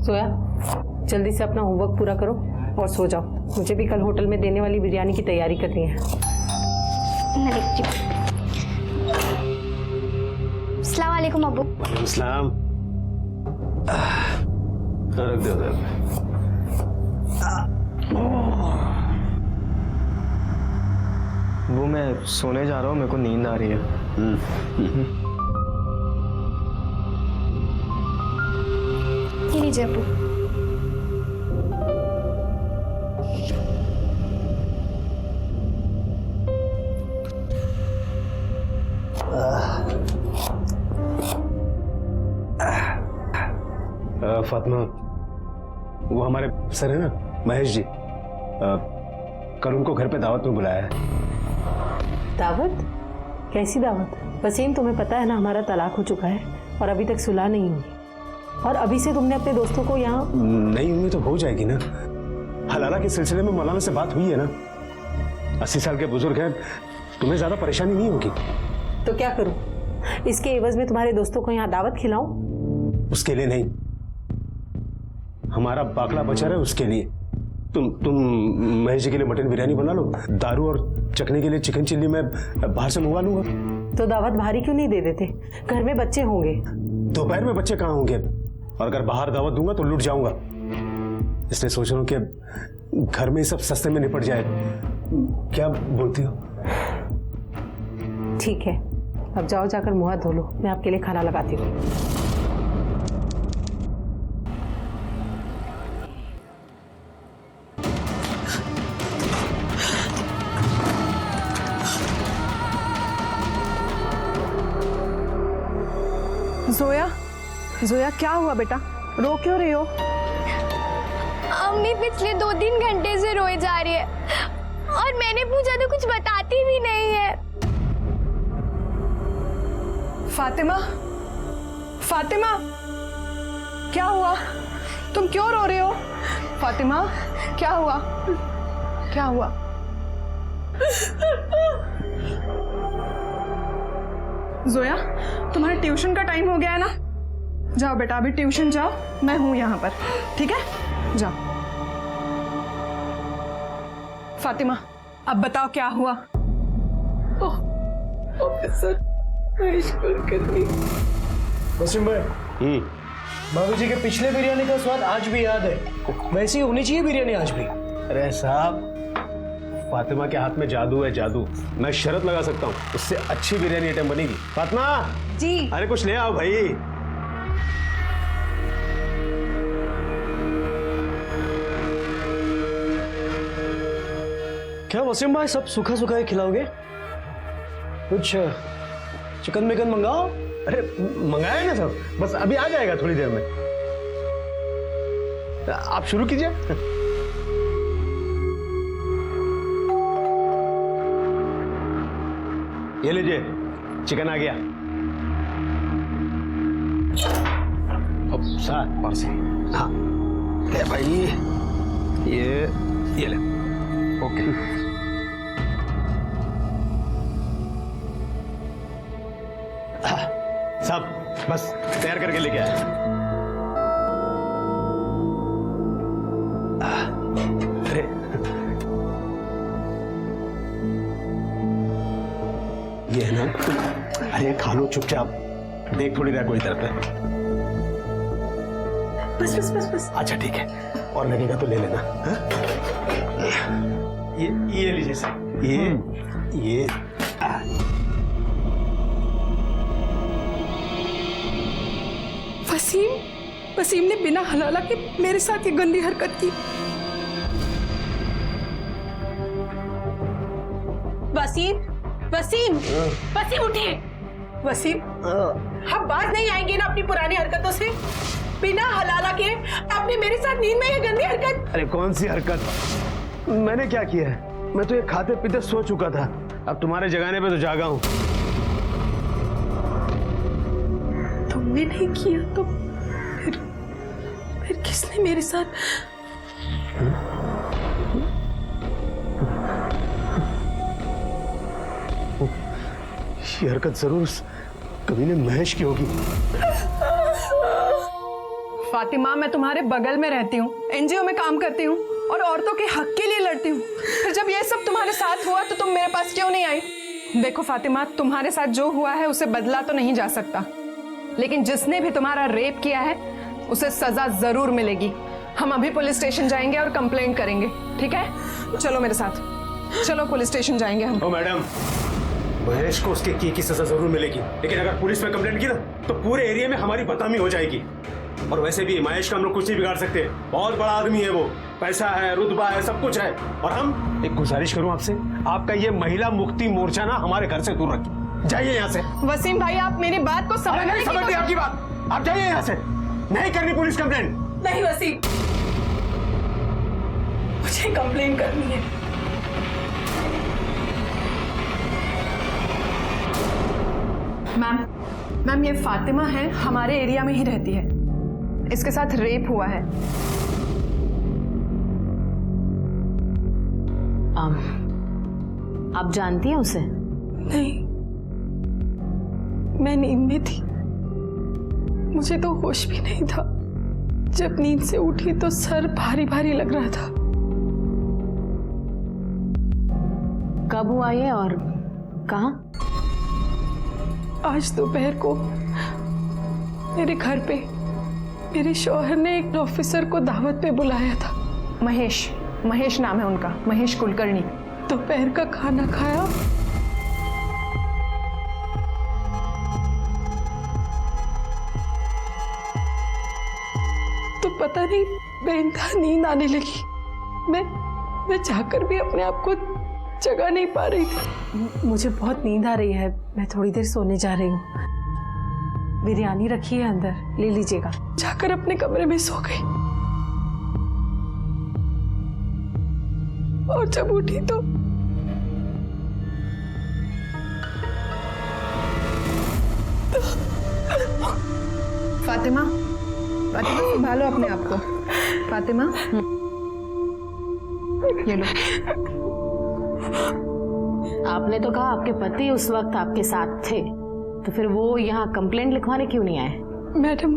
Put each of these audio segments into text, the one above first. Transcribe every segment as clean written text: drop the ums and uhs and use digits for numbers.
सोया, जल्दी से अपना होमवर्क पूरा करो और सो जाओ। मुझे भी कल होटल में देने वाली बिरयानी की तैयारी करनी है। अस्सलाम वालेकुम अब्बू। सलाम। रख दो उधर। वो मैं सोने जा रहा हूँ, मेरे को नींद आ रही है। ये लीजिए अब्बू। फातिमा, वो हमारे सर है ना महेश जी, कल उनको घर पे दावत में बुलाया है। दावत? कैसी दावत? वसीम, तुम्हें पता है ना हमारा तलाक हो चुका है और अभी तक सुलह नहीं हुई। और अभी से तुमने अपने दोस्तों को यहाँ नहीं हुई तो हो जाएगी ना। हलाला के सिलसिले में मौलाना से बात हुई है ना। 80 साल के बुजुर्ग हैं, तुम्हें ज्यादा परेशानी नहीं होगी। तो क्या करूं? इसके एवज में तुम्हारे दोस्तों को यहाँ दावत खिलाऊं? उसके लिए नहीं, हमारा बाकला बचा रहे उसके लिए। तुम महेश जी के लिए मटन बिरयानी बना लो, दारू और चखने के लिए चिकन चिल्ली मैं बाहर से मंगवा लूंगा। तो दावत भारी क्यों नहीं दे देते? घर में बच्चे होंगे। दोपहर में बच्चे कहाँ होंगे? और अगर बाहर दावत दूंगा तो लूट जाऊंगा, इसलिए सोच रहा हूँ कि घर में सब सस्ते में निपट जाए। क्या बोलती हो? ठीक है, अब जाओ, जाकर मुंह हाथ धो लो, मैं आपके लिए खाना लगाती हूँ। जोया, जोया क्या हुआ बेटा? रो क्यों रही हो? अम्मी पिछले 2-3 घंटे से रोए जा रही है और मैंने पूछा तो कुछ बताती भी नहीं है। फातिमा, फातिमा, क्या हुआ? तुम क्यों रो रहे हो? फातिमा, क्या हुआ? क्या हुआ? जोया, तुम्हारे ट्यूशन का टाइम हो गया है ना? जाओ बेटा, अभी ट्यूशन जाओ, मैं हूं यहाँ पर, ठीक है? जाओ। फातिमा, अब बताओ क्या हुआ? ऑफिसर वसीम भाई, भाभी जी के पिछले बिरयानी का स्वाद आज भी याद है। वैसी होनी चाहिए बिरयानी आज भी। अरे साहब, फातिमा के हाथ में जादू है, जादू। मैं शर्त लगा सकता हूँ, उससे अच्छी बिरयानी आइटम बनेगी। फातिमा जी। अरे कुछ ले आओ भाई। क्या वसीम भाई सब सूखा सूखा ही खिलाओगे? कुछ चिकन मिकन मंगाओ। अरे मंगाया ना सब, बस अभी आ जाएगा थोड़ी देर में। आप शुरू कीजिए। ये लीजिए, चिकन आ गया। अब साथ पर से, हाँ ले भाई, ये ले। ओके। सब बस तैयार करके लेके आया। अरे ये है ना, अरे खा लो चुपचाप, देख थोड़ी रहा कोई तरफ है। बस बस बस बस। अच्छा ठीक है, और लगेगा तो ले लेना। हा? ये लीजिए सर, ये वसीम, वसीम ने बिना हलाला के मेरे साथ ये गंदी हरकत की। वसीम, वसीम, वसीम उठिए। वसीम, हम बात नहीं आएंगे ना अपनी पुरानी हरकतों से? बिना हलाला के आपने मेरे साथ नींद में ये गंदी हरकत। अरे कौन सी हरकत? मैंने क्या किया है? मैं तो ये खाते पीते सो चुका था, अब तुम्हारे जगाने पे तो जागा हूं। तुमने नहीं किया तो फिर किसने मेरे साथ? ये हरकत जरूर कभी ने महेश की होगी। फातिमा, मैं तुम्हारे बगल में रहती हूँ, एनजीओ में काम करती हूँ और औरतों के हक के लिए लड़ती हूँ। फिर जब ये सब तुम्हारे साथ हुआ तो तुम मेरे पास क्यों नहीं आई? देखो फातिमा, तुम्हारे साथ जो हुआ है उसे बदला तो नहीं जा सकता, लेकिन जिसने भी तुम्हारा रेप किया है उसे सजा जरूर मिलेगी। हम अभी पुलिस स्टेशन जाएंगे और कंप्लेंट करेंगे, ठीक है? चलो मेरे साथ, चलो पुलिस स्टेशन जाएंगे हम। ओ मैडम, महेश को उसके की सजा जरूर मिलेगी, लेकिन अगर पुलिस में कंप्लेंट की ना तो पूरे एरिया में हमारी बदनामी हो जाएगी। और वैसे भी महेश का हम लोग कुछ नहीं बिगाड़ सकते, बहुत बड़ा आदमी है वो, पैसा है, रुतबा है, सब कुछ है। और हम एक गुजारिश करूं आपसे, आपका ये महिला मुक्ति मोर्चा ना हमारे घर से दूर रखिए, जाइए यहाँ से। वसीम भाई, आप मेरी बात को समझने की समझ आपकी बात, आप जाइए यहाँ से, नहीं करनी पुलिस कंप्लेंट। नहीं वसीम, मुझे कंप्लेन करनी है। मैम ये फातिमा है, हमारे एरिया में ही रहती है, इसके साथ रेप हुआ है। आप जानती हैं उसे? नहीं, मैं नींद में थी, मुझे तो होश भी नहीं था। जब नींद से उठी तो सर भारी भारी लग रहा था। कब हुआ ये और कहाँ? आज दोपहर को मेरे घर पे मेरे शौहर ने एक ऑफिसर को दावत पे बुलाया था। महेश नाम है उनका, महेश कुलकर्णी। दोपहर का खाना खाया, तो पता नहीं बेइंतहा नींद आने लगी। मैं जाकर भी अपने आप को जगा नहीं पा रही थी। मुझे बहुत नींद आ रही है, मैं थोड़ी देर सोने जा रही हूँ। बिरयानी रखी है अंदर, ले लीजिएगा। जाकर अपने कमरे में सो गई और जब उठी तो फातिमा, संभालो अपने आप को। फातिमा, ये लो। आपने तो कहा आपके पति उस वक्त आपके साथ थे, तो फिर वो यहाँ कंप्लेंट लिखवाने क्यों नहीं आए? मैडम,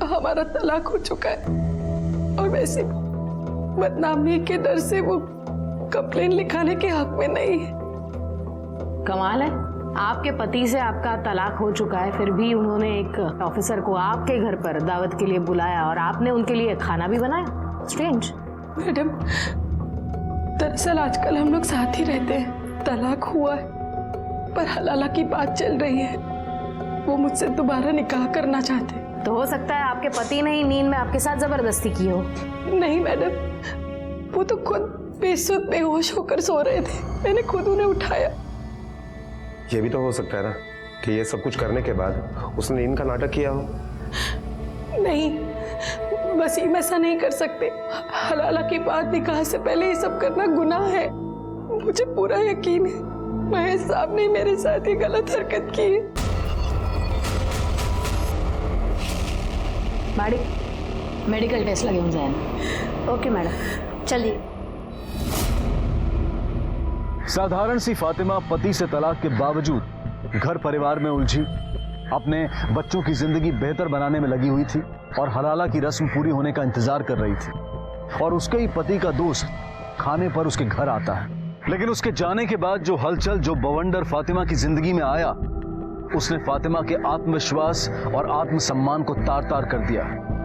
हमारा तलाक हो चुका है और वैसे बदनामी के डर से वो कंप्लेंट लिखाने के हक में नहीं है। कमाल है, आपके पति से आपका तलाक हो चुका है, फिर भी उन्होंने एक ऑफिसर को आपके घर पर दावत के लिए बुलाया और आपने उनके लिए खाना भी बनाया। स्ट्रेंज। मैडम, दरअसल आजकल हम लोग साथ ही रहते हैं, तलाक हुआ है पर हलाला की बात चल रही है। वो मुझसे दोबारा निकाह करना चाहते हैं। तो हो सकता है आपके पति ने ही नींद में आपके साथ जबरदस्ती की हो। नहीं मैडम, वो तो खुद बेसुध बेहोश होकर सो रहे थे, मैंने खुद उन्हें उठाया। ये भी तो हो सकता है ना कि ये सब कुछ करने के बाद उसने नींद का नाटक किया हो। नहीं, वसीम ऐसा नहीं कर सकते। हलाला की बात निकाह से पहले ये सब करना गुनाह है। मुझे पूरा यकीन है महेश साहब ने मेरे साथ ये गलत हरकत की है। मेडिकल टेस्ट लगे हों जाए। ओके मैडम, चलिए। साधारण सी फातिमा पति से तलाक के बावजूद घर परिवार में उलझी, अपने बच्चों की जिंदगी बेहतर बनाने में लगी हुई थी और हलाला की रस्म पूरी होने का इंतजार कर रही थी। और उसके ही पति का दोस्त खाने पर उसके घर आता है, लेकिन उसके जाने के बाद जो हलचल, जो बवंडर फातिमा की जिंदगी में आया, उसने फातिमा के आत्मविश्वास और आत्मसम्मान को तार तार कर दिया।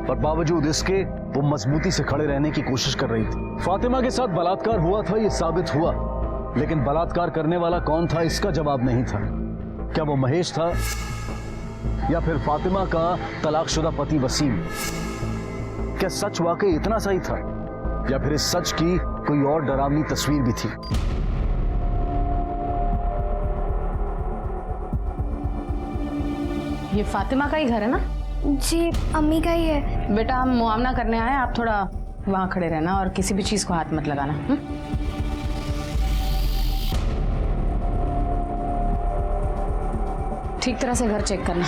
पर बावजूद इसके वो मजबूती से खड़े रहने की कोशिश कर रही थी। फातिमा के साथ बलात्कार हुआ था, ये साबित हुआ, लेकिन बलात्कार करने वाला कौन था इसका जवाब नहीं था। क्या वो महेश था या फिर फातिमा का तलाकशुदा पति वसीम? क्या सच वाकई इतना सही था या फिर इस सच की कोई और डरावनी तस्वीर भी थी? ये फातिमा का ही घर है ना? जी अम्मी का ही है। बेटा, हम मुआवना करने आए, आप थोड़ा वहां खड़े रहना और किसी भी चीज को हाथ मत लगाना। ठीक तरह से घर चेक करना।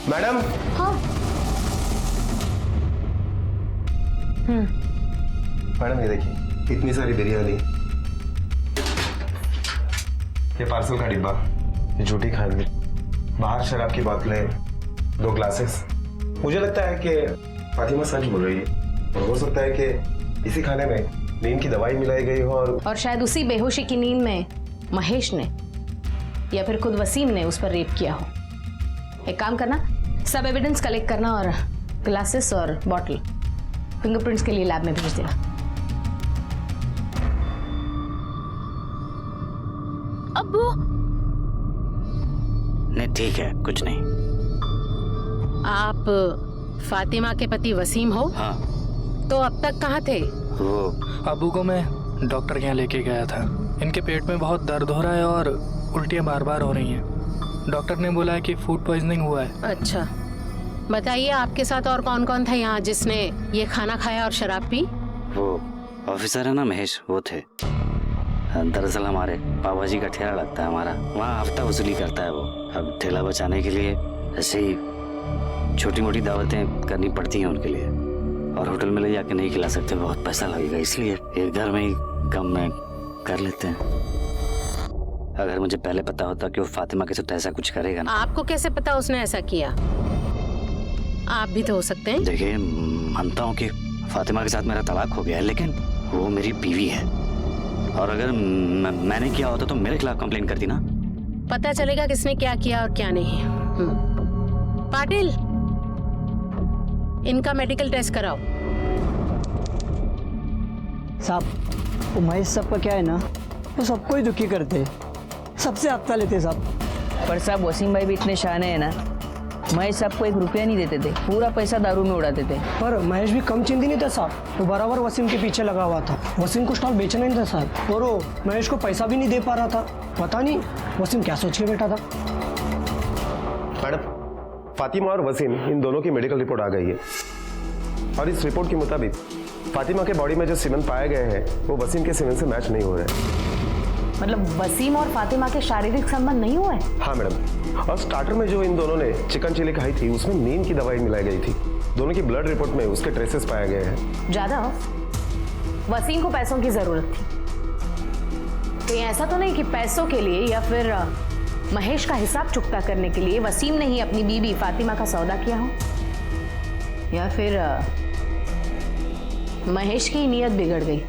मैडम। हाँ। मैडम ये देखिए, इतनी सारी बिरयानी ये पार्सल का डिब्बा, ये झूठी खांडवी, बाहर शराब की बोतलें, 2 ग्लासेस। मुझे लगता है कि फातिमा सच बोल रही है और हो सकता है कि इसी खाने में नींद की दवाई मिलाई गई हो और शायद उसी बेहोशी की नींद में महेश ने या फिर खुद वसीम ने उस पर रेप किया हो। एक काम करना, सब एविडेंस कलेक्ट करना और ग्लासेस और बॉटल फिंगरप्रिंट्स के लिए लैब में भेज देना। अब्बू, नहीं ठीक है, कुछ नहीं। आप फातिमा के पति वसीम हो? हाँ। तो अब तक कहाँ थे? वो अबू को मैं डॉक्टर के यहाँ लेके गया था। इनके पेट में बहुत दर्द हो रहा है और उल्टियाँ बार बार हो रही हैं। डॉक्टर ने बोला है कि फूड पॉइजनिंग हुआ है। अच्छा, बताइए आपके साथ और कौन कौन था यहाँ जिसने ये खाना खाया और शराब पी? वो ऑफिसर है ना महेश, वो थे। दरअसल हमारे पापा जी का ठेला लगता है हमारा, वहाँ हफ्ता वसूली करता है वो। अब ठेला बचाने के लिए ऐसे ही छोटी मोटी दावतें करनी पड़ती हैं उनके लिए, और होटल में ले जाके नहीं खिला सकते, बहुत पैसा लगेगा, इसलिए एक घर में ही कम में कर लेते हैं। अगर मुझे पहले पता होता कि वो फातिमा के साथ ऐसा कुछ करेगा ना। आपको कैसे पता उसने ऐसा किया? आप भी तो हो सकते हैं। देखिए, मानता हूँ कि फातिमा के साथ मेरा तलाक हो गया है, लेकिन वो मेरी बीवी है, और अगर मैंने किया होता तो मेरे खिलाफ कंप्लेन करती ना। पता चलेगा किसने क्या किया और क्या नहीं। पाटिल, इनका मेडिकल टेस्ट कराओ। साहब, वो महेश साहब का क्या है ना, वो सबको ही दुखी करते, सबसे हफ्ता लेते साहब। पर साहब वसीम भाई भी इतने शाने हैं ना, महेश साहब को 1 रुपया नहीं देते थे, पूरा पैसा दारू में उड़ाते थे। पर महेश भी कम चिंती नहीं था साहब, वो बराबर वसीम के पीछे लगा हुआ था। वसीम को स्टॉल बेचना नहीं था साहब, और वो महेश को पैसा भी नहीं दे पा रहा था। पता नहीं वसीम क्या सोच के बैठा था। मैडम, फातिमा और वसीम इन दोनों की मेडिकल रिपोर्ट आ गई है, और इस रिपोर्ट के मुताबिक फातिमा के बॉडी में जो सीमेंट पाए गए हैं वो वसीम के सीमेंट से मैच नहीं हो रहे। मतलब वसीम और फातिमा के शारीरिक संबंध नहीं हुए? हाँ मैडम, और स्टार्टर में जो इन दोनों ने चिकन चिली खाई थी उसमें नींद की दवाई मिलाई गई थी। दोनों की ब्लड रिपोर्ट में उसके ट्रेसेस पाए गए हैं। ज्यादा वसीम को पैसों की जरूरत थी, कहीं ऐसा तो नहीं कि पैसों के लिए या फिर महेश का हिसाब चुकता करने के लिए वसीम ने ही अपनी बीवी फातिमा का सौदा किया हो, या फिर महेश की नीयत बिगड़ गई।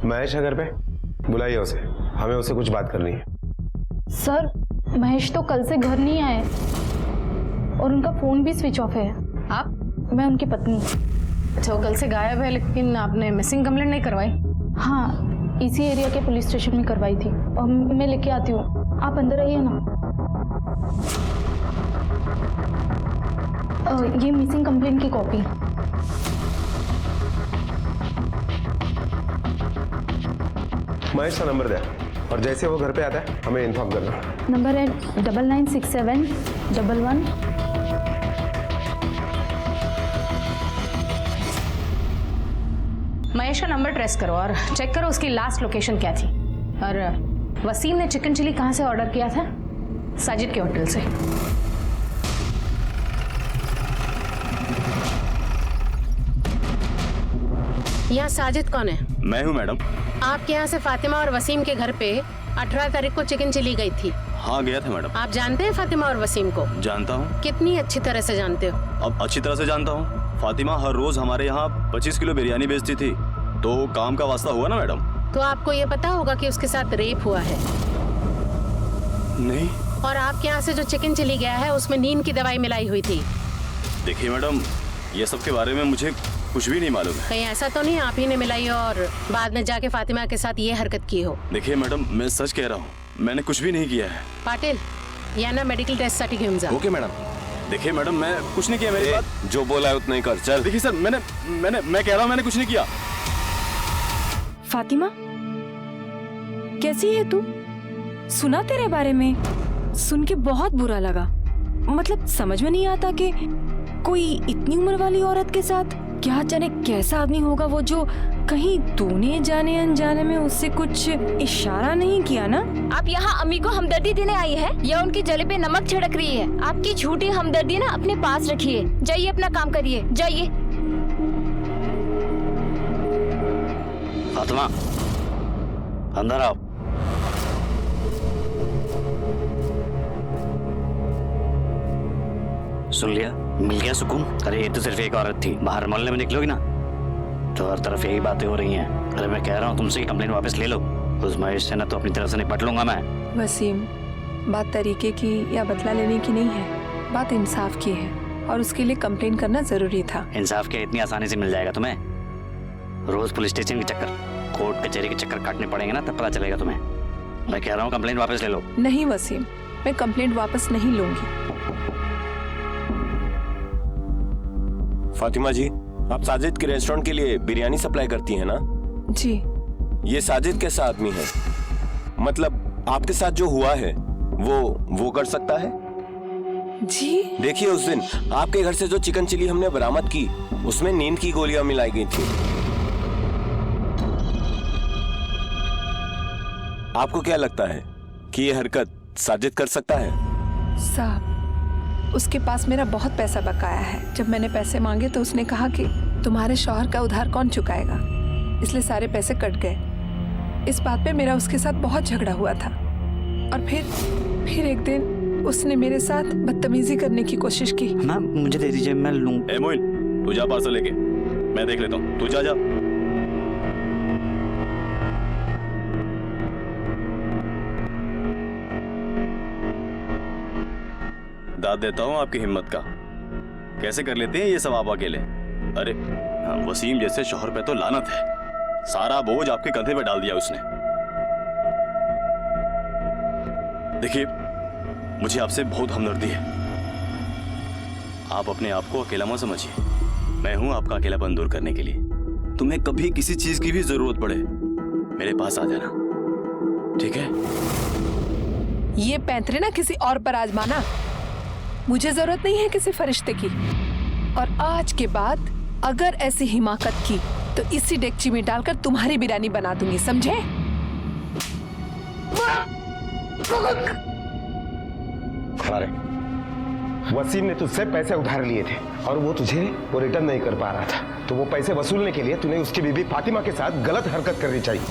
महेश है घर पे? बुलाइए उसे, हमें उससे कुछ बात करनी है। सर, महेश तो कल से घर नहीं आए और उनका फोन भी स्विच ऑफ है। आप? मैं उनकी पत्नी। अच्छा, वो कल से गायब है, लेकिन आपने मिसिंग कंप्लेंट नहीं करवाई? हाँ, इसी एरिया के पुलिस स्टेशन में करवाई थी, और मैं लेके आती हूँ। आप अंदर आइए ना। ये मिसिंग कंप्लेंट की कॉपी। महेश का नंबर दे, और जैसे वो घर पे आता है हमें इन्फॉर्म करना। नंबर है 996711। महेश का नंबर ट्रेस करो और चेक करो उसकी लास्ट लोकेशन क्या थी। और वसीम ने चिकन चिली कहाँ से ऑर्डर किया था? साजिद के होटल से। यहाँ साजिद कौन है? मैं हूँ मैडम। आपके यहाँ से फातिमा और वसीम के घर पे 18 तारीख को चिकन चिली गई थी। हाँ, गया था मैडम। आप जानते हैं फातिमा और वसीम को? जानता हूँ। कितनी अच्छी तरह से जानते हो? अब अच्छी तरह से जानता हूँ। फातिमा हर रोज हमारे यहाँ 25 किलो बिरयानी बेचती थी, तो काम का वास्ता हुआ ना मैडम। तो आपको ये पता होगा कि उसके साथ रेप हुआ है? नहीं। और आपके यहाँ से जो चिकन चिली गया है उसमें नींद की दवाई मिलाई हुई थी। देखिए मैडम, ये सब के बारे में मुझे कुछ भी नहीं मालूम है। कहीं ऐसा तो नहीं आप ही ने मिलाई और बाद में जाके फातिमा के साथ ये हरकत की हो? देखिए मैडम, मैं सच कह रहा हूँ, मैंने कुछ भी नहीं किया है। पाटिल, या ना मेडिकल टेस्ट साठी घेऊन जा। Okay madam. देखिए मैडम, मैं कुछ नहीं किया। मेरी बात जो बोला है उतना ही कर, चल। देखिए सर, मैं कह रहा हूँ मैंने कुछ नहीं किया। फातिमा, कैसी है तू? सुना तेरे बारे में, सुन के बहुत बुरा लगा। मतलब समझ में नहीं आता कि कोई इतनी उम्र वाली औरत के साथ, क्या जाने कैसा आदमी होगा वो जो कहीं तूने जाने अनजाने में उससे कुछ इशारा नहीं किया ना? आप यहाँ अम्मी को हमदर्दी देने आई है या उनकी जले पे नमक छिड़क रही है? आपकी झूठी हमदर्दी ना अपने पास रखिए। जाइए अपना काम करिए, जाइए। फातिमा, अंदर आओ। सुन लिया? मिल गया सुकून? अरे ये तो सिर्फ एक औरत थी, बाहर मोहल्ले में निकलोगी ना तो हर तरफ यही बातें हो रही हैं। अरे मैं कह रहा हूँ तुमसे कि कंप्लेंट वापस ले लो। उस महेश से ना तो अपनी तरफ से निपट लूंगा मैं। वसीम, बात तरीके की या बदला लेने की नहीं है, बात इंसाफ की है और उसके लिए कंप्लेन करना जरूरी था। इंसाफ क्या इतनी आसानी से मिल जाएगा तुम्हें? रोज पुलिस स्टेशन के चक्कर, कोर्ट कचहरी के चक्कर काटने पड़ेंगे ना, तब पता चलेगा तुम्हें। मैं कह रहा हूँ कंप्लेंट वापस ले लो। नहीं वसीम, मैं कंप्लेंट वापस नहीं लूंगी। फातिमा जी, आप साजिद के रेस्टोरेंट के लिए बिरयानी सप्लाई करती हैं ना? जी। ये साजिद कैसा आदमी है? मतलब आपके साथ जो हुआ है वो कर सकता है? जी। देखिए, उस दिन आपके घर से जो चिकन चिली हमने बरामद की उसमें नींद की गोलियां मिलाई गई थी। आपको क्या लगता है कि ये हरकत साजिद कर सकता है? साहब, उसके पास मेरा बहुत पैसा बकाया है। जब मैंने पैसे मांगे तो उसने कहा कि तुम्हारे शौहर का उधार कौन चुकाएगा, इसलिए सारे पैसे कट गए। इस बात पे मेरा उसके साथ बहुत झगड़ा हुआ था और फिर एक दिन उसने मेरे साथ बदतमीजी करने की कोशिश की। मैम मुझे दे दीजिए, मैं लूं। ए मोइन, तू जा पार्सल लेके, मैं देख लेता हूँ। तू जा। दाद देता हूँ आपकी हिम्मत का। कैसे कर लेते हैं ये सब आप अकेले? अरे वसीम जैसे शौहर पे तो लानत है, सारा बोझ आपके कंधे पे डाल दिया उसने। देखिए, मुझे आपसे बहुत हमदर्दी है। आप अपने आप को अकेला मत समझिए, मैं हूं आपका अकेलापन दूर करने के लिए। तुम्हें कभी किसी चीज की भी जरूरत पड़े मेरे पास आ जाना, ठीक है? ये पैंतरे ना किसी और पर आजमाना। मुझे जरूरत नहीं है किसी फरिश्ते की। और आज के बाद अगर ऐसी हिमाकत की तो इसी डेगची में डालकर तुम्हारी बिरयानी बना दूंगी, समझे? अरे वसीम ने तुझसे पैसे उधार लिए थे और वो तुझे रिटर्न नहीं कर पा रहा था, तो वो पैसे वसूलने के लिए तूने उसकी बीबी फातिमा के साथ गलत हरकत करनी चाहिए।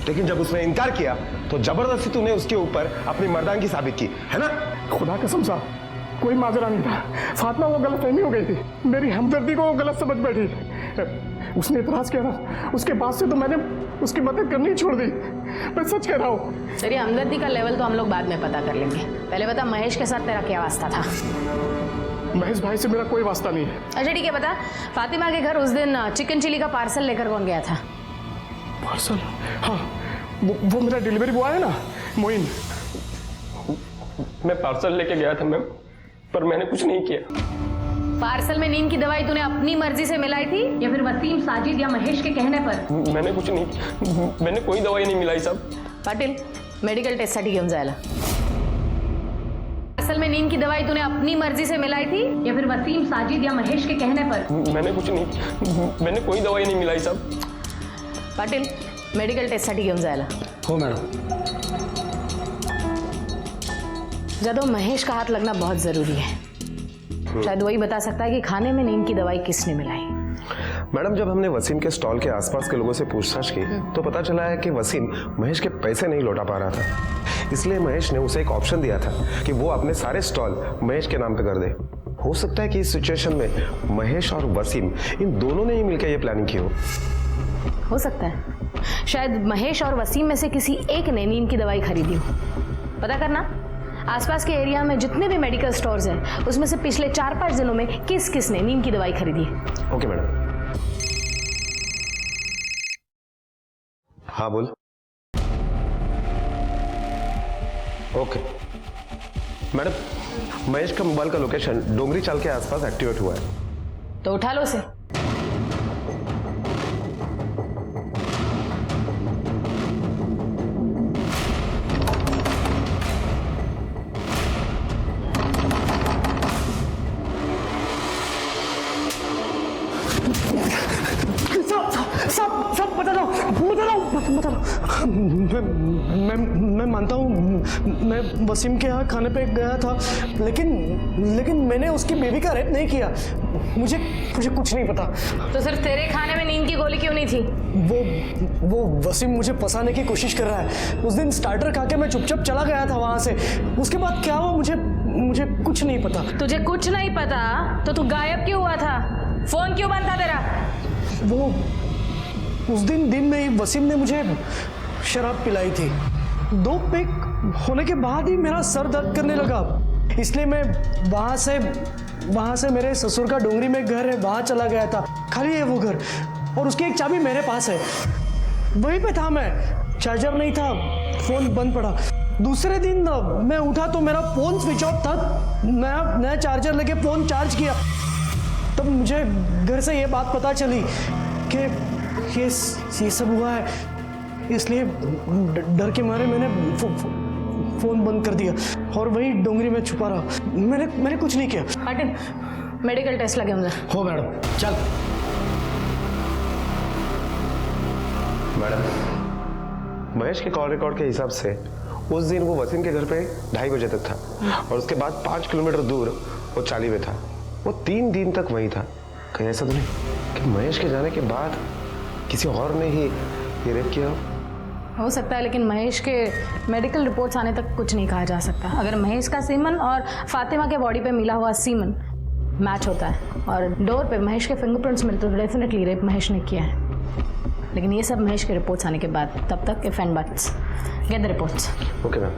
लेकिन जब उसने इनकार किया तो जबरदस्ती तूने उसके ऊपर अपनी मर्दानगी साबित की, है ना? खुदा कसम साहब, कोई माजरा नहीं था। फातिमा वो गलतफहमी हो गई थी, मेरी हमदर्दी को वो गलत समझ बैठी। उसने इतराज किया ना, उसके बाद से तो मैंने उसकी मदद करनी ही छोड़ दी। मैं सच कह रहा हूँ। तेरी हमदर्दी का लेवल तो हम लोग बाद में पता कर लेंगे। पहले बता, महेश के साथ तेरा क्या वास्ता था? महेश भाई से मेरा कोई वास्ता नहीं है। अच्छा ठीक है, बता, फातिमा के घर उस दिन चिकन चिली का पार्सल लेकर कौन गया था? पार्सल? हाँ, वो मेरा डिलीवरी बॉय है ना, मोइन। मैं पार्सल लेके गया था मैम, पर मैंने कुछ नहीं किया। पार्सल में नींद की दवाई तूने अपनी मर्जी से मिलाई थी या फिर वसीम, साजिद या महेश के कहने पर? मैंने कुछ नहीं, मैंने कोई दवाई नहीं मिलाई साहब। पाटिल, मेडिकल टेस्ट साठी घेऊन जायला। पार्सल में नींद की दवाई तूने अपनी मर्जी से मिलाई थी या फिर वसीम, साजिद या महेश के कहने पर? मैंने कुछ नहीं, मैंने कोई दवाई नहीं मिलाई साहब। पाटिल, मेडिकल टेस्ट साठी घेऊन जायला। हो मैडम। जादव, महेश का हाथ लगना बहुत जरूरी है। शायद वही बता सकता है कि खाने में नींद की दवाई किसने मिलाई। मैडम, जब हमने वसीम के स्टॉल के आसपास के लोगों से पूछताछ की तो पता चला है कि वसीम महेश के पैसे नहीं लौटा पा रहा था, इसलिए महेश ने उसे एक ऑप्शन दिया था कि वो अपने सारे स्टॉल महेश के नाम पे कर दे। हो सकता है कि इस सिचुएशन में महेश और वसीम इन दोनों ने ही मिलकर ये प्लानिंग की हो सकता है शायद महेश और वसीम में से किसी एक ने नींद की दवाई खरीदी हो। पता करना आसपास के एरिया में जितने भी मेडिकल स्टोर्स हैं उसमें से पिछले 4-5 दिनों में किस किस ने नींद की दवाई खरीदी है। Okay madam. हाँ बोल। ओके मैडम, महेश का मोबाइल का लोकेशन डोंगरी चाल के आसपास एक्टिवेट हुआ है। तो उठा लो उसे। सब पता मैं मानता हूँ मैं वसीम के यहाँ खाने पे गया था, लेकिन मैंने उसकी बेबी का रेप नहीं किया। मुझे कुछ नहीं पता। तो सिर्फ तेरे खाने में नींद की गोली क्यों नहीं थी? वो वसीम मुझे फंसाने की कोशिश कर रहा है। उस दिन स्टार्टर खा के मैं चुपचाप चला गया था वहां से। उसके बाद क्या हुआ मुझे कुछ नहीं पता। तुझे कुछ नहीं पता तो तू गायब क्यों हुआ था? फोन क्यों बंद था तेरा? वो उस दिन में ही वसीम ने मुझे शराब पिलाई थी। 2 पेग होने के बाद ही मेरा सर दर्द करने लगा, इसलिए मैं वहां से मेरे ससुर का डोंगरी में घर है, वहां चला गया था। खाली है वो घर और उसकी एक चाबी मेरे पास है। वहीं पे था मैं, चार्जर नहीं था, फोन बंद पड़ा। दूसरे दिन मैं उठा तो मेरा फोन स्विच ऑफ था। नया चार्जर लेके फोन चार्ज किया, तब मुझे घर से ये बात पता चली कि ये सब हुआ है। इसलिए डर के मारे मैंने फोन बंद कर दिया और वही डोंगरी में छुपा रहा। मैंने कुछ नहीं किया। मार्टिन, मेडिकल टेस्ट लगे होंगे। हो मैडम, चल। मैडम, महेश के कॉल रिकॉर्ड के हिसाब से उस दिन वो वसीम के घर पे 2:30 बजे तक था और उसके बाद 5 किलोमीटर दूर वो चाली में था। वो 3 दिन तक वहीं था। कहीं ऐसा तो नहीं कि महेश के जाने के बाद किसी और ने ही ये रेप किया हो सकता है, लेकिन महेश के मेडिकल रिपोर्ट्स आने तक कुछ नहीं कहा जा सकता। अगर महेश का सीमन और फातिमा के बॉडी पे मिला हुआ सीमन मैच होता है और डोर पे महेश के फिंगरप्रिंट्स मिलते तो डेफिनेटली रेप महेश ने किया है। लेकिन ये सब महेश के रिपोर्ट्स आने के बाद, तब तक if and buts, get the reports. Okay ma'am.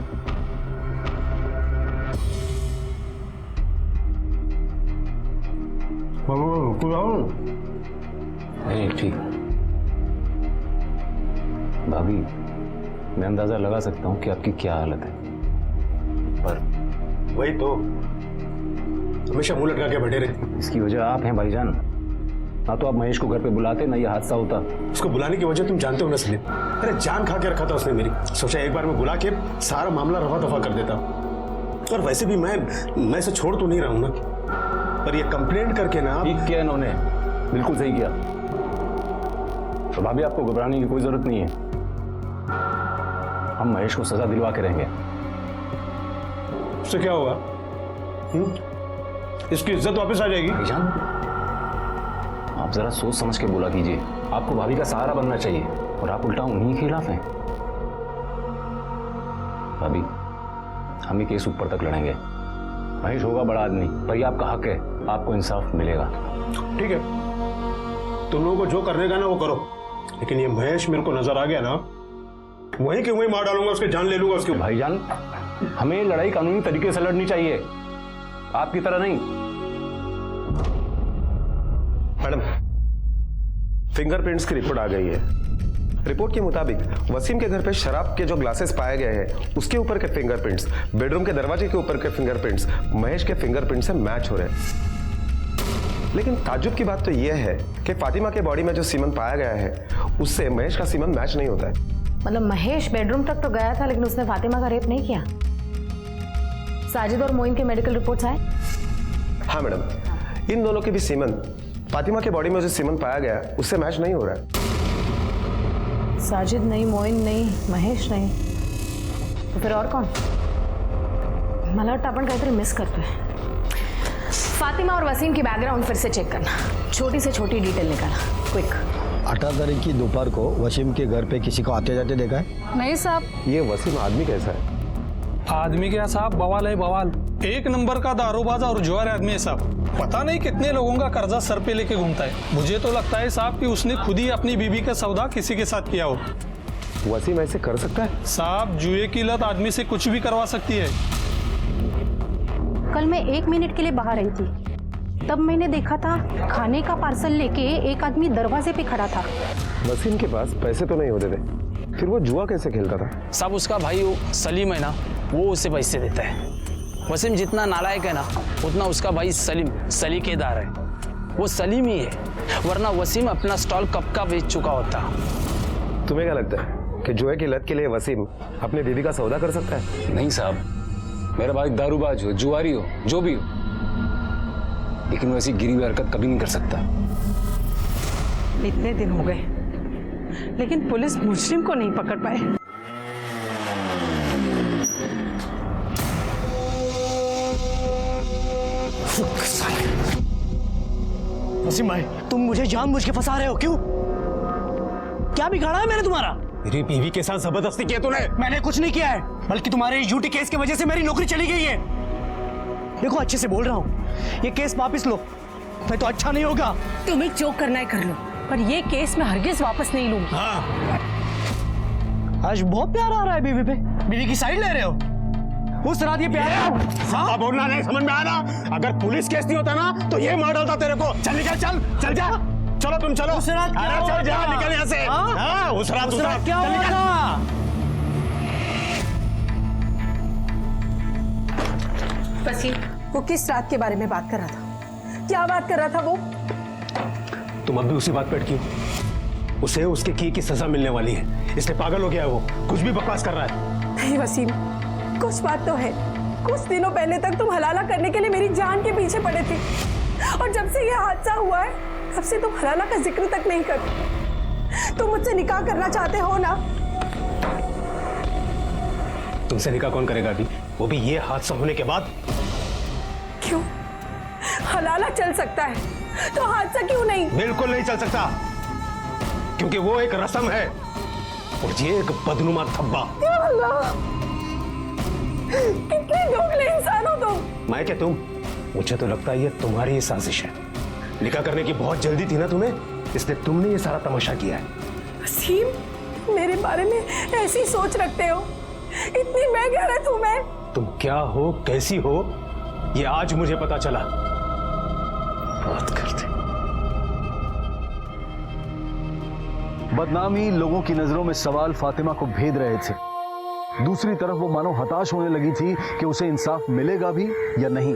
नहीं ठीक भाभी, मैं अंदाजा लगा सकता हूँ कि आपकी क्या हालत है, पर वही तो हमेशा मुंह लटका के बैठे रहे। इसकी वजह आप हैं भाईजान। ना तो आप महेश को घर पे बुलाते, ना ये हादसा होता। उसको बुलाने की वजह तुम जानते हो ना सलीम। अरे जान खा के रखा था उसने मेरी। सोचा एक बार में बुला के सारा मामला रफा दफा कर देता। और वैसे भी मैं इसे छोड़ तो नहीं रहा हूं ना, पर ये कंप्लेंट करके ना। ठीक किया इन्होंने, बिल्कुल सही किया। तो भाभी आपको घबराने की कोई जरूरत नहीं है। हम महेश को सजा दिलवा के रहेंगे। उससे क्या होगा? इसकी इज्जत वापस आ जाएगी। भाईजान, आप जरा सोच समझ के बोला कीजिए। आपको भाभी का सहारा बनना चाहिए और आप उल्टा उन्हीं के खिलाफ हैं। भाभी, हम ही केस ऊपर तक लड़ेंगे। महेश होगा बड़ा आदमी, पर ये आपका हक है, आपको इंसाफ मिलेगा। ठीक है, तुम लोगों को जो करने का ना वो करो, लेकिन ये महेश मेरे को नजर आ गया ना, वहीं के वहीं मार डालूंगा, उसके जान ले लूंगा उसके। भाईजान, हमें लड़ाई कानूनी तरीके से लड़नी चाहिए, आपकी तरह नहीं। मैडम, फिंगरप्रिंट्स की रिपोर्ट आ गई है। रिपोर्ट के मुताबिक वसीम के घर पे शराब के जो ग्लासेस पाए गए हैं उसके ऊपर के फिंगरप्रिंट्स, बेडरूम के दरवाजे के ऊपर के फिंगरप्रिंट्स महेश के फिंगरप्रिंट से मैच हो रहे हैं। लेकिन ताज्जुब की बात तो यह है कि फातिमा के बॉडी में जो सीमन पाया गया है उससे महेश का सीमन मैच नहीं होता है। मतलब महेश बेडरूम तक तो गया था, लेकिन उसने फातिमा का रेप नहीं किया। साजिद और मोइन के मेडिकल रिपोर्ट्स आए? हाँ मैडम, इन दोनों के भी सीमन फातिमा के बॉडी में जो सीमन पाया गया उससे मैच नहीं हो रहा है। साजिद नहीं, मोइन नहीं, महेश नहीं, तो फिर और कौन? मला वाटतं आपण काहीतरी मिस करतोय। फातिमा और वसीम की बैकग्राउंड फिर से चेक करना, छोटी से छोटी डिटेल निकालना, क्विक। 18 तारीख की दोपहर को वसीम के घर पे किसी को आते जाते देखा है? नहीं साहब। ये वसीम आदमी कैसा है? आदमी क्या साहब, बवाल है बवाल। 1 नंबर का दारूबाज और जुआर आदमी है साहब। पता नहीं कितने लोगों का कर्जा सर पे लेके घूमता है। मुझे तो लगता है साहब कि उसने खुद ही अपनी बीबी का सौदा किसी के साथ किया हो। वसीम ऐसे कर सकता है? साहब, जुए की लत आदमी से कुछ भी करवा सकती है। कल मैं 1 मिनट के लिए बाहर आई थी, तब मैंने देखा था खाने का पार्सल लेके एक आदमी दरवाजे पे खड़ा था। वसीम के पास पैसे तो नहीं होते थे, फिर वो जुआ कैसे खेलता था? साहब, उसका भाई सलीम है ना, वो उसे पैसे देता है। वसीम जितना नालायक है ना, उतना उसका भाई सलीम सलीकेदार है। वो सलीम ही है, वरना वसीम अपना स्टॉल कब का बेच चुका होता। तुम्हें क्या लगता है कि जुए की लत के लिए वसीम अपनी बीवी का सौदा कर सकता है? नहीं साहब, मेरा भाई दारूबाज हो, जुआरी हो, जो भी हो, लेकिन वो ऐसी गिरी हुई हरकत कभी नहीं कर सकता। इतने दिन हो गए, लेकिन पुलिस मुजरिम को नहीं पकड़ पाए। वसीम भाई, तुम मुझे जानबूझ के फंसा रहे हो, क्यों? क्या बिगाड़ा है मैंने तुम्हारा? मेरी बीवी के साथ जबरदस्ती किया तूने। मैंने कुछ नहीं किया है, बल्कि तुम्हारे इस झूठी केस की वजह से मेरी नौकरी चली गई है। देखो अच्छे से बोल रहा हूँ, ये केस वापस लो, नहीं तो अच्छा नहीं होगा। तुम्हें जो करना है कर लो, पर ये केस मैं हरगिज वापस नहीं लूंगी। हाँ। आज बहुत प्यार आ रहा है बीवी पे, बीवी की साइड ले रहे हो। उस रात ये प्यार हाँ? बोलना नहीं समझ में आ रहा। अगर पुलिस केस नहीं होता ना तो ये मार डालता तेरे को। चल निकल, चल जा, चलो तुम चलो। उस रात क्या चल जा, होगा? निकल यहाँ से। हाँ? उस रात क्या चल निकल। होगा? वसीम, वो किस रात के बारे में बात कर रहा था? क्या बात कर रहा था वो? तुम अब भी उसी बात पे अटकी हो। उसे उसके किए की सजा मिलने वाली है, इसलिए पागल हो गया है वो, कुछ भी बकवास कर रहा है। नहीं वसीम, कुछ बात तो है। कुछ दिनों पहले तक तुम हलाला करने के लिए मेरी जान के पीछे पड़े थे, और जब से यह हादसा हुआ है तब से तुम हलाला का जिक्र तक नहीं करते। तुम मुझसे निकाह करना चाहते हो ना? तुमसे निकाह कौन करेगा अभी, वो भी ये हादसा होने के बाद? क्यों? हलाला चल सकता है तो हादसा क्यों नहीं? बिल्कुल नहीं चल सकता, क्योंकि वो एक रस्म है और ये एक बदनुमा धब्बा। कितने दोगले इंसान हो तुम। मैं क्या तुम? मुझे तो लगता है ये तुम्हारी ही साजिश है। निकाह करने की बहुत जल्दी थी ना तुम्हें, इसलिए तुमने ये सारा तमाशा किया है। वसीम, तुम मेरे बारे में ऐसी सोच रखते हो? इतनी मैं गलत हूं मैं? तुम क्या हो, कैसी हो, ये आज मुझे पता चला। बात करते। बदनामी लोगों की नजरों में सवाल फातिमा को भेद रहे थे। दूसरी तरफ वो मानो हताश होने लगी थी कि उसे इंसाफ मिलेगा भी या नहीं।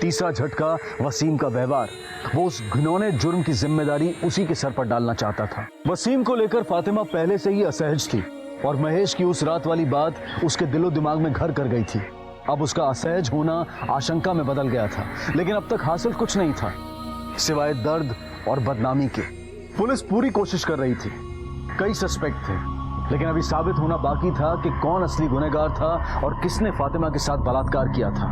तीसरा झटका वसीम का व्यवहार। वो उस घिनौने जुर्म की जिम्मेदारी उसी के सर पर डालना चाहता था। वसीम को लेकर फातिमा पहले से ही असहज थी और महेश की उस रात वाली बात उसके दिलो दिमाग में घर कर गई थी। अब उसका असहज होना आशंका में बदल गया था, लेकिन अब तक हासिल कुछ नहीं था सिवाय दर्द और बदनामी के। पुलिस पूरी कोशिश कर रही थी, कई सस्पेक्ट थे, लेकिन अभी साबित होना बाकी था कि कौन असली गुनहगार था और किसने फातिमा के साथ बलात्कार किया था।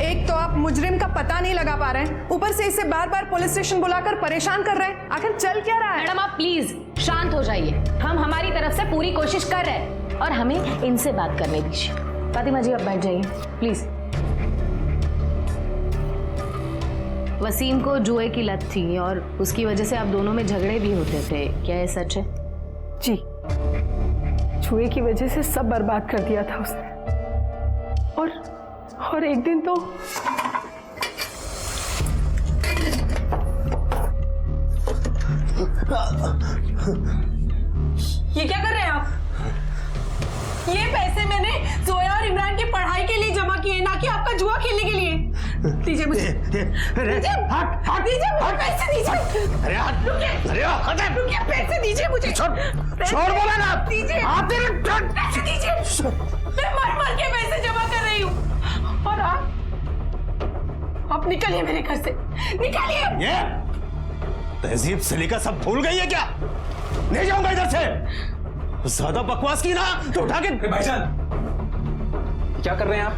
एक तो आप मुजरिम का पता नहीं लगा पा रहे हैं, ऊपर से इसे बार बार पुलिस स्टेशन बुलाकर परेशान कर रहे हैं। आखिर चल क्या रहा है? मैडम आप प्लीज शांत हो जाइए। हम हमारी तरफ से पूरी कोशिश कर रहे हैं और हमें इनसे बात करने दीजिए। फातिमा जी आप बैठ जाइए प्लीज। वसीम को जुए की लत थी और उसकी वजह से आप दोनों में झगड़े भी होते थे, क्या ये सच है? जी, जुए की वजह से सब बर्बाद कर दिया था उसने। और एक दिन तो ये क्या कर रहे हैं आप? ये पैसे मैंने जोया और इमरान की पढ़ाई के लिए जमा किए, ना कि आपका जुआ खेलने के लिए। दीजिए मुझे, दीजिए मुझे पैसे दीजिए। अरे हट, अरे हट, रुकिए, पैसे दीजिए मुझे। छोड़ बोला ना। दीजिए पैसे दीजिए। मैं मर के पैसे जमा कर रही हूँ और आप निकलिए मेरे घर से, निकलिए। ये तहजीब सलीका सब भूल गई है क्या? नहीं जाऊंगा इधर से। ज्यादा बकवास की ना तो उठा के। भाईजान क्या कर रहे हैं आप?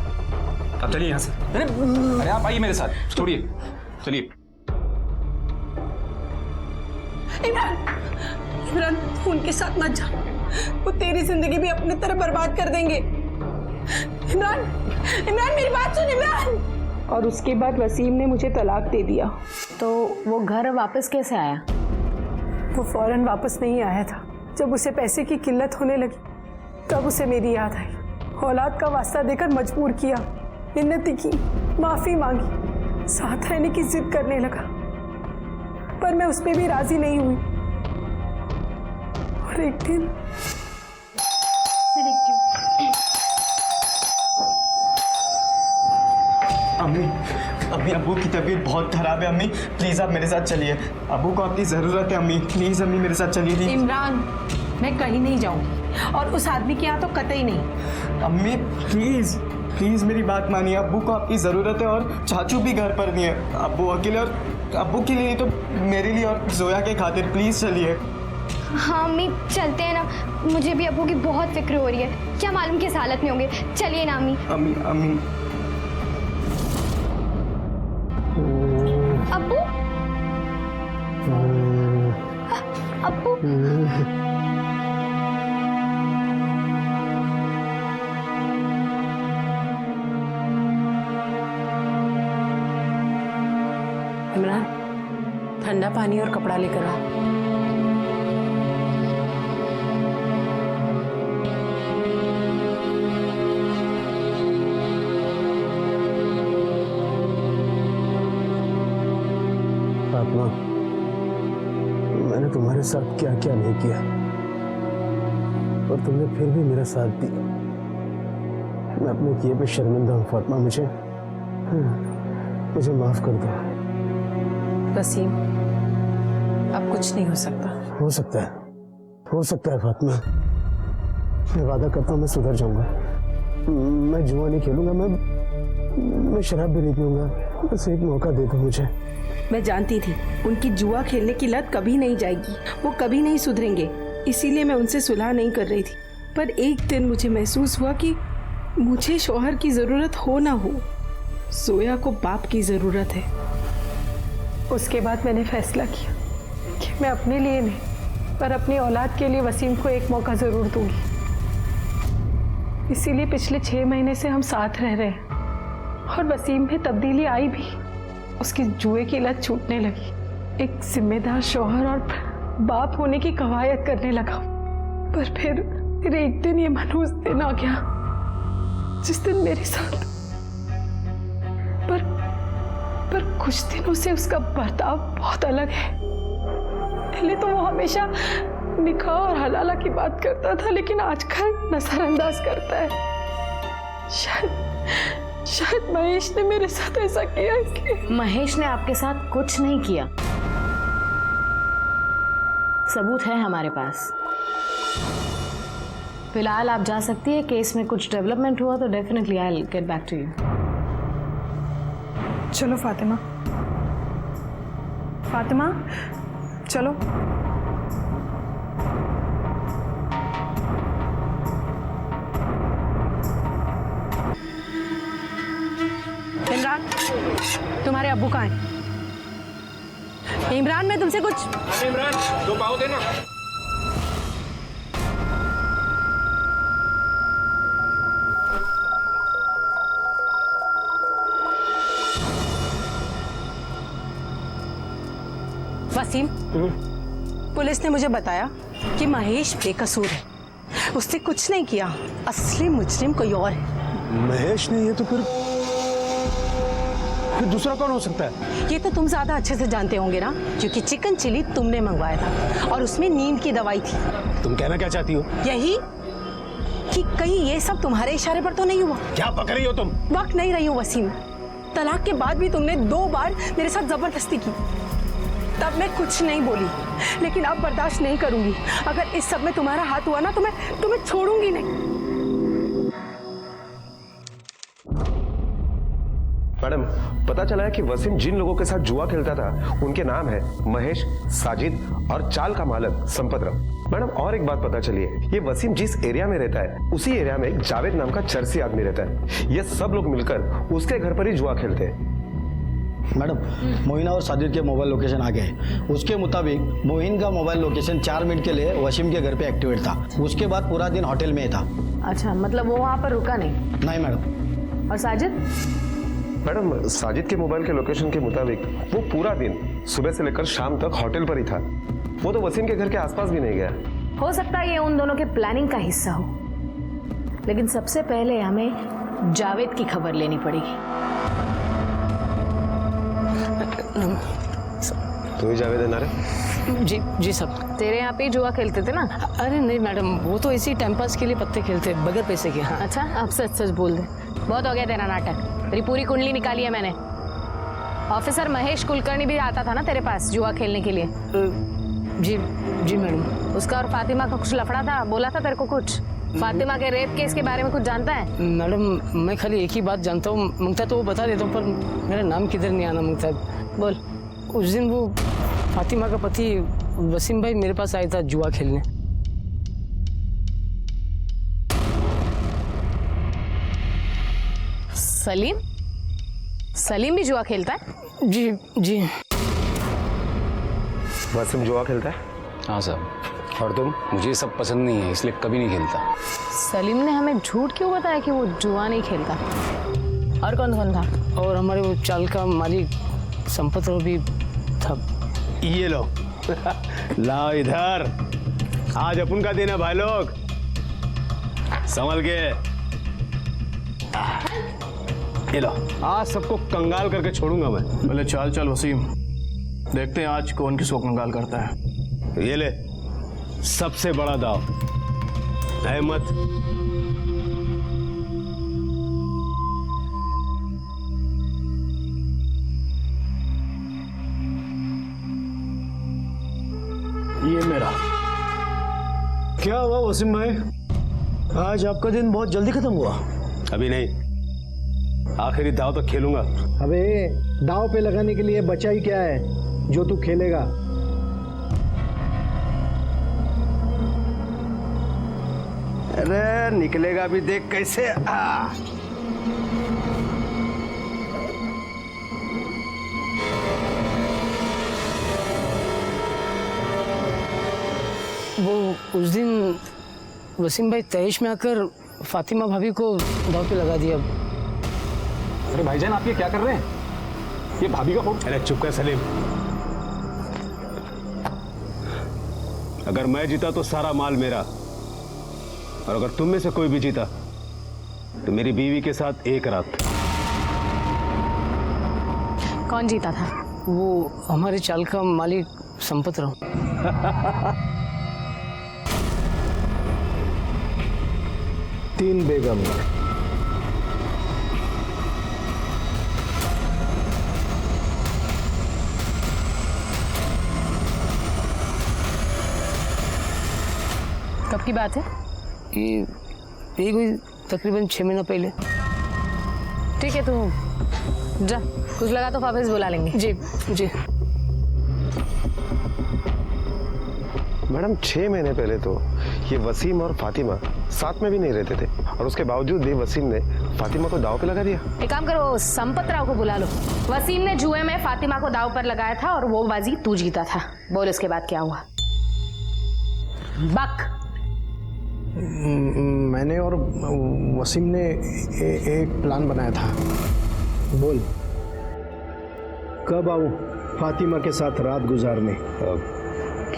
अब चलिए यहाँ से। अरे आप आइए मेरे साथ, छोड़िए, चलिए। इमरान तू उनके साथ मत जा, वो तेरी जिंदगी भी अपनी तरह बर्बाद कर देंगे। इमरान मेरी बात सुन इमरान। और उसके बाद वसीम ने मुझे तलाक दे दिया। तो वो घर वापस कैसे आया? वो फौरन वापस नहीं आया था। जब उसे पैसे की किल्लत होने लगी तब उसे मेरी याद आई। औलाद का वास्ता देकर मजबूर किया, मिन्नती की, माफी मांगी, साथ रहने की जिद करने लगा, पर मैं उस पर भी राजी नहीं हुई। और एक दिन अम्मी अब्बू की तबीयत बहुत खराब है। अम्मी प्लीज आप मेरे साथ चलिए, अब्बू को आपकी जरूरत है। अम्मी प्लीज, अम्मी मेरे साथ चलिए। इमरान मैं कहीं नहीं जाऊंगी और उस आदमी के यहाँ तो कतई नहीं। अम्मी प्लीज प्लीज़ मेरी बात मानिए, अब्बू को आपकी ज़रूरत है और चाचू भी घर पर नहीं है। अब्बू अकेले, और अब्बू के लिए नहीं तो मेरे लिए और जोया के खातिर प्लीज़ चलिए। हाँ अम्मी चलते हैं ना, मुझे भी अब्बू की बहुत फिक्र हो रही है, क्या मालूम किस हालत में होंगे। चलिए ना अम्मी। अम्मी अम्मी अब्बू अब्बू इमरान, ठंडा पानी और कपड़ा लेकर आ। फातिमा, मैंने तुम्हारे साथ क्या क्या नहीं किया और तुमने फिर भी मेरा साथ दिया। मैं अपने किए पे शर्मिंदा हूँ फातिमा, मुझे माफ कर दो। वसीम, अब कुछ नहीं हो सकता। हो सकता है फातिमा। मैं वादा करता हूँ मैं सुधर जाऊंगा। मैं जुआ नहीं खेलूंगा, मैं शराब भी नहीं पीऊंगा। बस एक मौका दे दो मुझे। मैं जानती थी उनकी जुआ खेलने की लत कभी नहीं जाएगी, वो कभी नहीं सुधरेंगे, इसीलिए मैं उनसे सुलह नहीं कर रही थी। पर एक दिन मुझे महसूस हुआ कि मुझे शौहर की जरूरत हो ना हो, जोया को बाप की जरूरत है। उसके बाद मैंने फैसला किया कि मैं अपने लिए नहीं पर अपनी औलाद के लिए वसीम को एक मौका जरूर दूंगी। इसीलिए पिछले 6 महीने से हम साथ रह रहे हैं और वसीम में तब्दीली आई भी। उसकी जुए की लत छूटने लगी, एक जिम्मेदार शौहर और बाप होने की कवायद करने लगा। पर फिर एक दिन ये मनहूस दिन आ गया जिस दिन मेरे साथ पर कुछ दिनों से उसका बर्ताव बहुत अलग है। पहले तो वो हमेशा निकाह और हलाला की बात करता था, लेकिन आजकल नजरअंदाज करता है। शायद महेश ने मेरे साथ ऐसा किया इसलिए। महेश ने आपके साथ कुछ नहीं किया, सबूत है हमारे पास। फिलहाल आप जा सकती है, केस में कुछ डेवलपमेंट हुआ तो definitely I will get back to you. चलो फातिमा, चलो। इमरान, तुम्हारे अब्बू कहाँ हैं? इमरान, मैं तुमसे कुछ। इमरान, 2 पाव देना। वसीम, पुलिस ने मुझे बताया कि महेश बेकसूर है, उसने कुछ नहीं किया, असली मुजरिम कोई और है। महेश ने ये तो फिर दूसरा कौन हो सकता है? ये तो तुम ज्यादा अच्छे से जानते होंगे ना, क्योंकि चिकन चिली तुमने मंगवाया था और उसमें नींद की दवाई थी। तुम कहना क्या चाहती हो? यही कि कहीं ये सब तुम्हारे इशारे पर तो नहीं हुआ। क्या पक रही हो तुम? वक्त नहीं रही हूँ वसीम, तलाक के बाद भी तुमने 2 बार मेरे साथ जबरदस्ती की, तब मैं कुछ नहीं बोली, लेकिन अब बर्दाश्त नहीं करूंगी। अगर इस सब में तुम्हारा हाथ हुआ ना तो मैं तुम्हें छोड़ूंगी नहीं। मैडम, पता चला है कि वसीम जिन लोगों के साथ जुआ खेलता था उनके नाम है महेश, साजिद और चाल का मालक संपतराम। मैडम, और एक बात पता चली है, ये वसीम जिस एरिया में रहता है उसी एरिया में एक जावेद नाम का चरसी आदमी रहता है। ये सब लोग मिलकर उसके घर पर ही जुआ खेलते हैं। मैडम, मोहिना और साजिद के मोबाइल लोकेशन आ गए हैं। उसके मुताबिक मोहिन का मोबाइल लोकेशन 4 मिनट के लिए वसीम के घर पे एक्टिवेट था। उसके बाद पूरा दिन होटल में था। अच्छा, मतलब वो वहाँ पर रुका नहीं? नहीं मैडम। और साजिद? मैडम, साजिद के मोबाइल के लोकेशन के मुताबिक वो पूरा दिन सुबह से लेकर शाम तक होटल पर ही था। वो तो वसीम के घर के आसपास भी नहीं गया। हो सकता है ये उन दोनों के प्लानिंग का हिस्सा हो, लेकिन सबसे पहले हमें जावेद की खबर लेनी पड़ेगी। तू ही जावेद है ना रे? जी सब तेरे यहाँ पे जुआ खेलते थे ना? अरे नहीं मैडम, वो तो इसी टाइम पास के लिए पत्ते खेलते बगैर पैसे के। हाँ। अच्छा, अब सच सच बोल दे, बहुत हो गया तेरा नाटक। तेरी पूरी कुंडली निकाली है मैंने। ऑफिसर महेश कुलकर्णी भी आता था ना तेरे पास जुआ खेलने के लिए? जी मैडम। उसका और फातिमा का कुछ लफड़ा था, बोला था तेरे को कुछ? फातिमा के रेप केस के बारे में कुछ जानता है? मैडम मैं खाली एक ही बात जानता हूँ, मंगता तो वो बता देता हूँ, पर मेरा नाम किधर नहीं आना मंगता। बोल। उस दिन वो फातिमा का पति वसीम भाई मेरे पास आया था जुआ खेलने। सलीम? सलीम भी जुआ खेलता है? जी जी। वसीम जुआ खेलता है? हाँ सर। और तुम? मुझे ये सब पसंद नहीं है, इसलिए कभी नहीं खेलता। सलीम ने हमें झूठ क्यों बताया कि वो जुआ नहीं खेलता? और कौन कौन था? और हमारे वो चाल का मालिक संपत राव भी था। ये लो लाओ इधर, आज अपन का दिन है भाई लोग, संभल के। ये लो, आज सबको कंगाल करके छोड़ूंगा मैं। पहले चाल चल वसीम, देखते हैं आज कौन किसको कंगाल करता है। ये ले सबसे बड़ा दाव, अहमद। ये मेरा। क्या हुआ वसीम भाई, आज आपका दिन बहुत जल्दी खत्म हुआ? अभी नहीं, आखिरी दाव तक खेलूंगा। अबे दाव पे लगाने के लिए बचा ही क्या है जो तू खेलेगा? अरे निकलेगा भी, देख कैसे। वो उस दिन वसीम भाई तैश में आकर फातिमा भाभी को दाव पे लगा दिया। अरे भाईजान आप ये क्या कर रहे हैं? ये भाभी का फोन। अरे चुप कर सलीम, अगर मैं जीता तो सारा माल मेरा, और अगर तुम में से कोई भी जीता तो मेरी बीवी के साथ एक रात। कौन जीता था? वो हमारे चाल का मालिक संपत राव। 3 बेगम। कब की बात है? ये कोई तकरीबन 6 महीना पहले। ठीक है, तू जा, कुछ लगा तो वापस बुला लेंगे। जी जी। मैडम 6 महीने पहले तो ये वसीम और फातिमा साथ में भी नहीं रहते थे, और उसके बावजूद भी वसीम ने फातिमा को दाव पे लगा दिया। एक काम करो, संपत राव को बुला लो। वसीम ने जुए में फातिमा को दाव पर लगाया था और वो बाजी तू जीता था। बोल इसके बाद क्या हुआ? बक। मैंने और वसीम ने एक प्लान बनाया था। बोल, कब आऊं फातिमा के साथ रात गुजारने?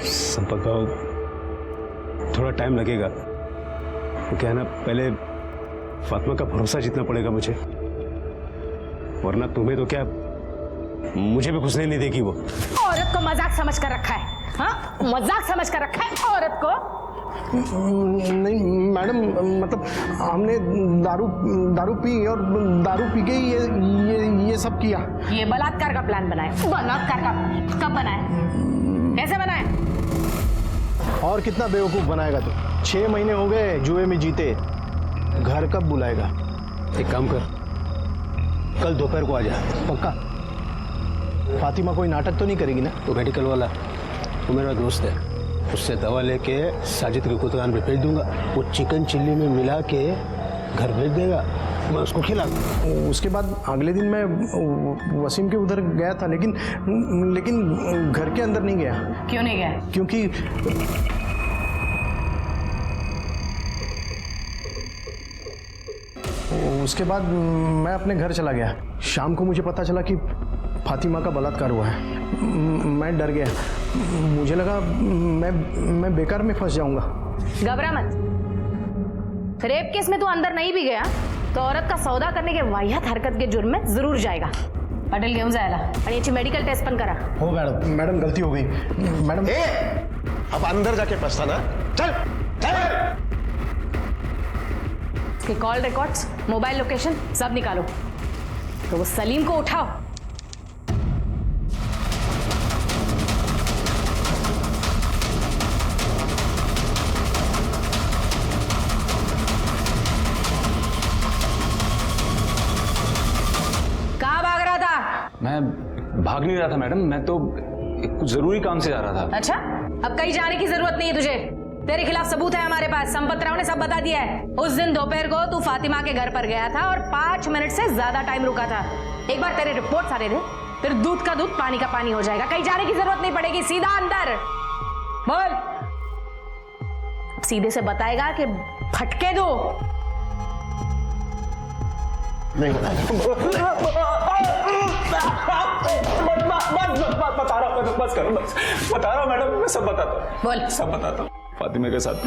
संपत भाव थोड़ा टाइम लगेगा, तो क्या है ना, पहले फातिमा का भरोसा जीतना पड़ेगा मुझे, वरना तुम्हें तो क्या मुझे भी घुसने नहीं देगी वो। औरत को मजाक समझ कर रखा है? हाँ, मजाक समझ कर रखा है औरत को? नहीं मैडम, मतलब हमने दारू पी और दारू पी के ये सब किया। ये बलात्कार का प्लान बनाया? बलात्कार का कब बनाया? कैसे बनाया? और कितना बेवकूफ बनाएगा तू? 6 महीने हो गए जुए में जीते, घर कब बुलाएगा? एक काम कर, कल दोपहर को आ जा। पक्का? फातिमा कोई नाटक तो नहीं करेगी ना? तो मेडिकल वाला वो मेरा दोस्त है, उससे दवा लेके साजिद की दुकान पे भेज दूंगा, वो चिकन चिल्ली में मिला के घर भेज देगा, मैं उसको खिला दूंगा। उसके बाद अगले दिन मैं वसीम के उधर गया था, लेकिन घर के अंदर नहीं गया। क्यों नहीं गया? क्योंकि उसके बाद मैं अपने घर चला गया। शाम को मुझे पता चला कि फातिमा का बलात्कार हुआ है। मैं डर गया, मुझे लगा मैं बेकार में फंस जाऊंगा। घबरा मत, रेप केस में तू अंदर नहीं भी गया तो औरत का सौदा करने के वाहियात हरकत के जुर्म में जरूर जाएगा। पटेल घेऊन जायला आणि याची मेडिकल टेस्ट पण करा। हो मैडम गलती हो गई मैडम। अब अंदर जाके पछता ना, चल चल। उसके कॉल रिकॉर्ड्स, मोबाइल लोकेशन सब निकालो, तो वो सलीम को उठाओ। मैं भाग नहीं रहा था मैडम, मैं तो कुछ जरूरी काम से जा रहा था। अच्छा, अब कहीं जाने की जरूरत नहीं है तुझे। तेरे खिलाफ सबूत है हमारे पास, संपत राव ने सब बता दिया है। उस दिन दोपहर को तू फातिमा के घर पर गया था और 5 मिनट से ज्यादा टाइम रुका था। एक बार तेरे रिपोर्ट सारे दे, फिर दूध का दूध पानी का पानी हो जाएगा। कहीं जाने की जरूरत नहीं पड़ेगी, सीधा अंदर बोल। सीधे से बताएगा कि फटके दो। नहीं बता रहा हूँ, बस करो, बता रहा हूँ मैडम, मैं सब बताता हूँ। बोल। सब बताता हूँ। फातिमा के साथ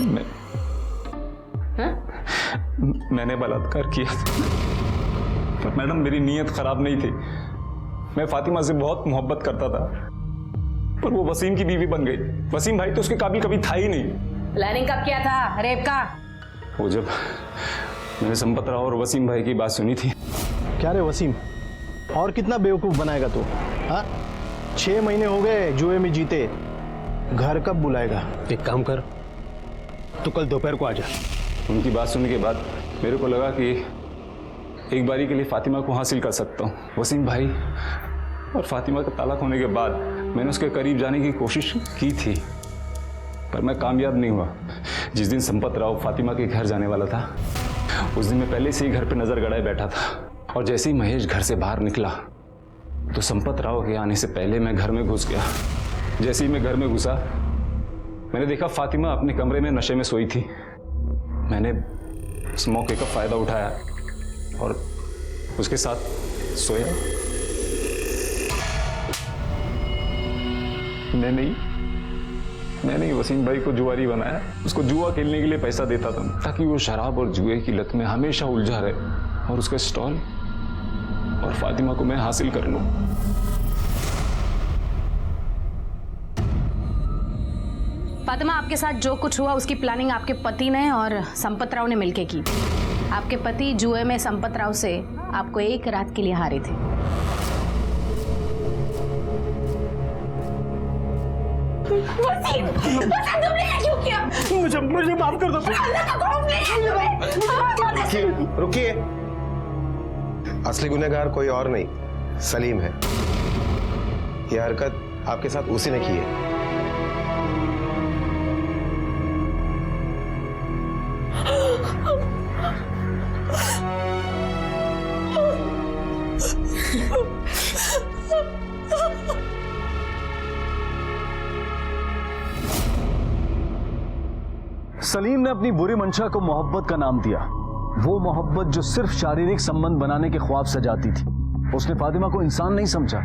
मैंने बलात्कार किया था, पर मैडम मेरी नीयत खराब नहीं थी। मैं फातिमा से बहुत मोहब्बत करता था, पर वो वसीम की बीवी बन गई। वसीम भाई तो उसके काबिल कभी था ही नहीं। प्लानिंग कब किया था रेप का? वो जब मैंने संपत राव और वसीम भाई की बात सुनी थी। क्या रे वसीम, और कितना बेवकूफ बनाएगा तू? हाँ, 6 महीने हो गए जुए में जीते, घर कब बुलाएगा? एक काम कर, तू कल दोपहर को आ जा। उनकी बात सुनने के बाद मेरे को लगा कि एक बारी के लिए फातिमा को हासिल कर सकता हूँ। वसीम भाई और फातिमा का तलाक होने के बाद मैंने उसके करीब जाने की कोशिश की थी, पर मैं कामयाब नहीं हुआ। जिस दिन संपत राव फातिमा के घर जाने वाला था, उस दिन मैं पहले से ही घर पे नजर गड़ाए बैठा था, और जैसे ही महेश घर से बाहर निकला तो संपत राव के आने से पहले मैं घर में घुस गया। जैसे ही मैं घर में घुसा, मैंने देखा फातिमा अपने कमरे में नशे में सोई थी। मैंने उस मौके का फायदा उठाया और उसके साथ सोया। मैंने वसीम भाई को जुआरी बनाया। उसको जुआ खेलने के लिए पैसा देता था ताकि वो शराब और जुए की लत में हमेशा उलझा रहे, और उसका स्टॉल और फातिमा को मैं हासिल कर लूं। फातिमा, आपके साथ जो कुछ हुआ उसकी प्लानिंग आपके पति ने और संपत राव ने मिलकर की। आपके पति जुए में संपत राव से आपको एक रात के लिए हारे थे। वसीम, तुमने ये क्यों किया? मुझे माफ कर दो। अल्लाह का खौफ नहीं। रुकिए, असली गुनहगार कोई और नहीं, सलीम है। यह हरकत आपके साथ उसी ने की है। सलीम ने अपनी बुरी मंशा को मोहब्बत का नाम दिया। वो मोहब्बत जो सिर्फ शारीरिक संबंध बनाने के ख्वाब सजाती थी। उसने फातिमा को इंसान नहीं समझा,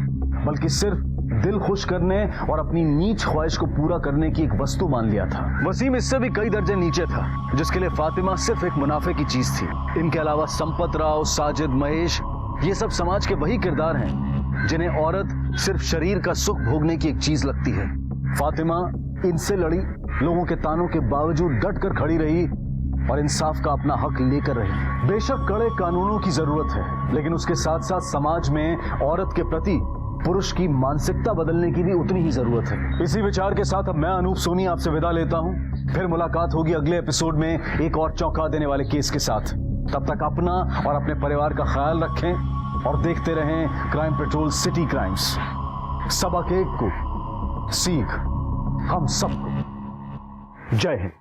बल्कि सिर्फ दिल खुश करने और अपनी नीच ख्वाहिश को पूरा करने की एक वस्तु मान लिया था। वसीम इससे भी कई दर्जे नीचे था, जिसके लिए फातिमा सिर्फ एक मुनाफे की चीज थी। इनके अलावा संपत राव, साजिद, महेश, ये सब समाज के वही किरदार हैं जिन्हें औरत सिर्फ शरीर का सुख भोगने की एक चीज लगती है। फातिमा इनसे लड़ी, लोगों के तानों के बावजूद डट कर खड़ी रही और इंसाफ का अपना हक लेकर रही। बेशक कड़े कानूनों की जरूरत है, लेकिन उसके साथ साथ समाज में औरत के प्रति पुरुष की मानसिकता बदलने की भी उतनी ही जरूरत है। इसी विचार के साथ अब मैं अनूप सोनी आपसे विदा लेता हूं। फिर मुलाकात होगी अगले एपिसोड में एक और चौंका देने वाले केस के साथ। तब तक अपना और अपने परिवार का ख्याल रखें और देखते रहें क्राइम पेट्रोल सिटी क्राइम्स। सबक एक को, सीख हम सबको। जय हिंद।